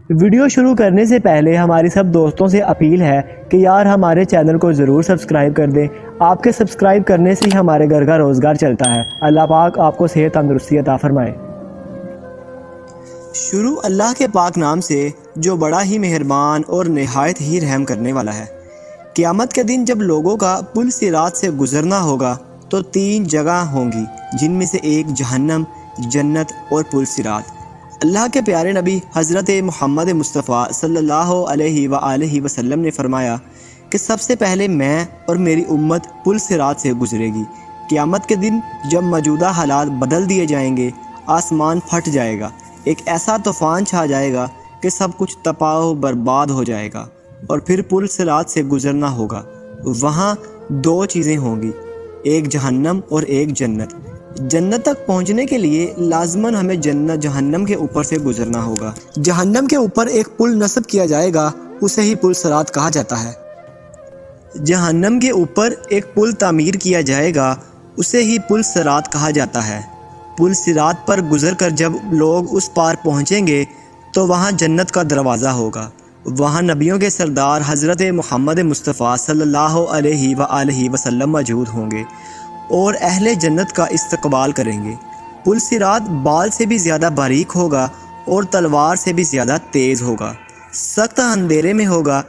Video شروع کرنے سے پہلے ہماری سب دوستوں سے اپیل ہے کہ یار ہمارے چینل کو ضرور سبسکرائب کر دیں۔ آپ کے سبسکرائب کرنے سے ہی ہمارے گھر کا روزگار چلتا ہے۔ اللہ پاک آپ کو صحت تندرستی عطا فرمائے۔ شروع اللہ کے پاک نام سے جو بڑا ہی مہربان اور نہایت ہی رحم کرنے والا ہے۔ قیامت کے دن جب لوگوں کا پل صراط سے گزرنا ہوگا تو 3 جگہ ہوں گی، جن میں سے ایک جہنم، جنت اور پل صراط۔ اللہ کے پیارے نبی حضرت محمد مصطفیٰ صلی اللہ علیہ وآلہ وسلم نے فرمایا کہ سب سے پہلے میں اور میری امت پل صراط سے گزرے گی۔ قیامت کے دن جب موجودہ حالات بدل دیے جائیں گے، آسمان پھٹ جائے گا، ایک ایسا طوفان چھا جائے گا کہ سب کچھ تباہ و برباد ہو جائے گا، اور پھر پل صراط سے گزرنا ہوگا۔ وہاں 2 چیزیں ہوں گی، ایک جہنم اور ایک جنت۔ جنت تک پہنچنے کے لیے لازماً ہمیں جہنم کے اوپر سے گزرنا ہوگا۔ جہنم کے اوپر ایک پل نصب کیا جائے گا، اسے ہی پل صراط کہا جاتا ہے۔ جہنم کے اوپر ایک پل تعمیر کیا جائے گا، اسے ہی پل صراط کہا جاتا ہے۔ پل صراط پر گزر کر جب لوگ اس پار پہنچیں گے تو وہاں جنت کا دروازہ ہوگا۔ وہاں نبیوں کے سردار حضرت محمد مصطفیٰ صلی اللہ علیہ وآلہ وسلم موجود ہوں گے اور اہل جنت کا استقبال کریں گے۔ پل صراط بال سے بھی زیادہ باریک ہوگا اور تلوار سے بھی زیادہ تیز ہوگا، سخت اندھیرے میں ہوگا۔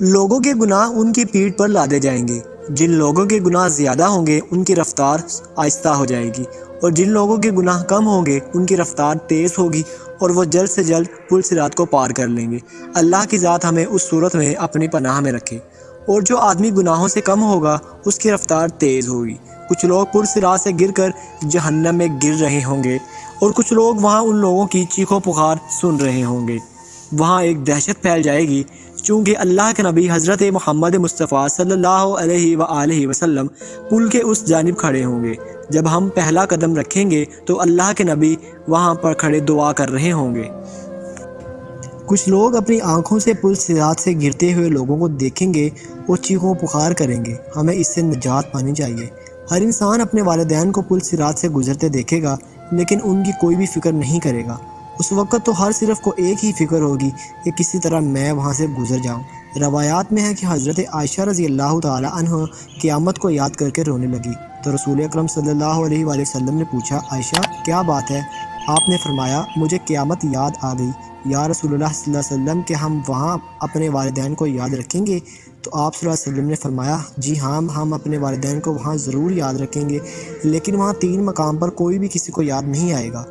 لوگوں کے گناہ ان کی پیٹھ پر لادے جائیں گے۔ جن لوگوں کے گناہ زیادہ ہوں گے ان کی رفتار آہستہ ہو جائے گی، اور جن لوگوں کے گناہ کم ہوں گے ان کی رفتار تیز ہوگی اور وہ جلد سے جلد پل صراط کو پار کر لیں گے۔ اللہ کی ذات ہمیں اس صورت میں اپنی پناہ میں رکھے۔ اور جو آدمی گناہوں سے کم ہوگا اس کی رفتار تیز ہوگی۔ کچھ لوگ پل صراط سے گر کر جہنم میں گر رہے ہوں گے، اور کچھ لوگ وہاں ان لوگوں کی چیخ و پکار سن رہے ہوں گے۔ وہاں ایک دہشت پھیل جائے گی، چونکہ اللہ کے نبی حضرت محمد مصطفیٰ صلی اللہ علیہ وآلہ وسلم پل کے اس جانب کھڑے ہوں گے۔ جب ہم پہلا قدم رکھیں گے تو اللہ کے نبی وہاں پر کھڑے دعا کر رہے ہوں گے۔ کچھ لوگ اپنی آنکھوں سے پل صراط سے گرتے ہوئے لوگوں کو دیکھیں گے اور چیخ و پکار کریں گے۔ ہمیں اس سے نجات پانی چاہیے۔ ہر انسان اپنے والدین کو پل صراط سے گزرتے دیکھے گا، لیکن ان کی کوئی بھی فکر نہیں کرے گا۔ اس وقت تو ہر صرف کو ایک ہی فکر ہوگی کہ کسی طرح میں وہاں سے گزر جاؤں۔ روایات میں ہے کہ حضرت عائشہ رضی اللہ تعالی عنہ قیامت کو یاد کر کے رونے لگی، تو رسول اکرم صلی اللہ علیہ وآلہ وسلم نے پوچھا، عائشہ کیا بات ہے؟ آپ نے فرمایا، مجھے قیامت یاد آ گئی یا رسول اللہ صلی اللہ علیہ وسلم، کہ ہم وہاں اپنے والدین کو یاد رکھیں گے؟ تو آپ صلی اللہ علیہ وسلم نے فرمایا، جی ہاں، ہم اپنے والدین کو وہاں ضرور یاد رکھیں گے، لیکن وہاں 3 مقام پر کوئی بھی کسی کو یاد نہیں آئے گا۔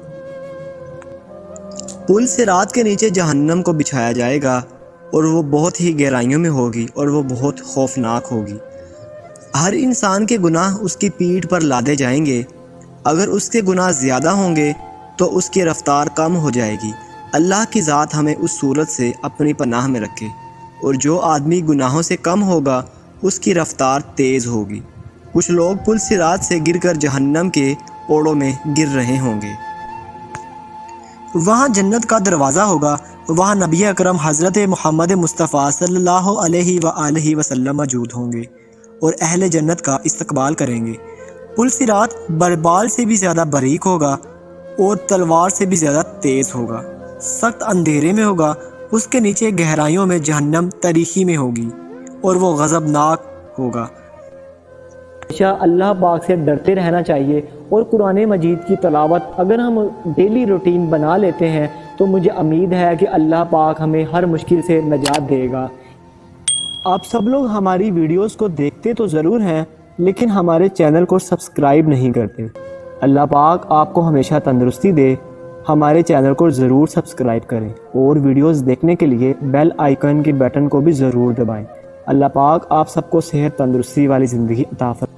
پل صراط کے نیچے جہنم کو بچھایا جائے گا، اور وہ بہت ہی گہرائیوں میں ہوگی اور وہ بہت خوفناک ہوگی۔ ہر انسان کے گناہ اس کی پیٹھ پر لادے جائیں گے۔ اگر اس کے گناہ زیادہ ہوں گے تو اس کی رفتار کم ہو جائے گی۔ اللہ کی ذات ہمیں اس صورت سے اپنی پناہ میں رکھے۔ اور جو آدمی گناہوں سے کم ہوگا اس کی رفتار تیز ہوگی۔ کچھ لوگ پل صراط سے گر کر جہنم کے اوڑوں میں گر رہے ہوں گے۔ وہاں جنت کا دروازہ ہوگا، وہاں نبی اکرم حضرت محمد مصطفیٰ صلی اللہ علیہ وآلہ وسلم موجود ہوں گے اور اہل جنت کا استقبال کریں گے۔ پل صراط بال سے بھی زیادہ باریک ہوگا اور تلوار سے بھی زیادہ تیز ہوگا، سخت اندھیرے میں ہوگا۔ اس کے نیچے گہرائیوں میں جہنم تاریکی میں ہوگی اور وہ غضبناک ہوگا۔ اللہ پاک سے ڈرتے رہنا چاہیے، اور قرآن مجید کی تلاوت اگر ہم ڈیلی روٹین بنا لیتے ہیں تو مجھے امید ہے کہ اللہ پاک ہمیں ہر مشکل سے نجات دے گا۔ آپ سب لوگ ہماری ویڈیوز کو دیکھتے تو ضرور ہیں، لیکن ہمارے چینل کو سبسکرائب نہیں کرتے۔ اللہ پاک آپ کو ہمیشہ تندرستی دے۔ ہمارے چینل کو ضرور سبسکرائب کریں اور ویڈیوز دیکھنے کے لیے بیل آئیکن کے بٹن کو بھی ضرور دبائیں۔ اللہ پاک آپ سب کو صحت تندرستی والی زندگی عطا فرمائے۔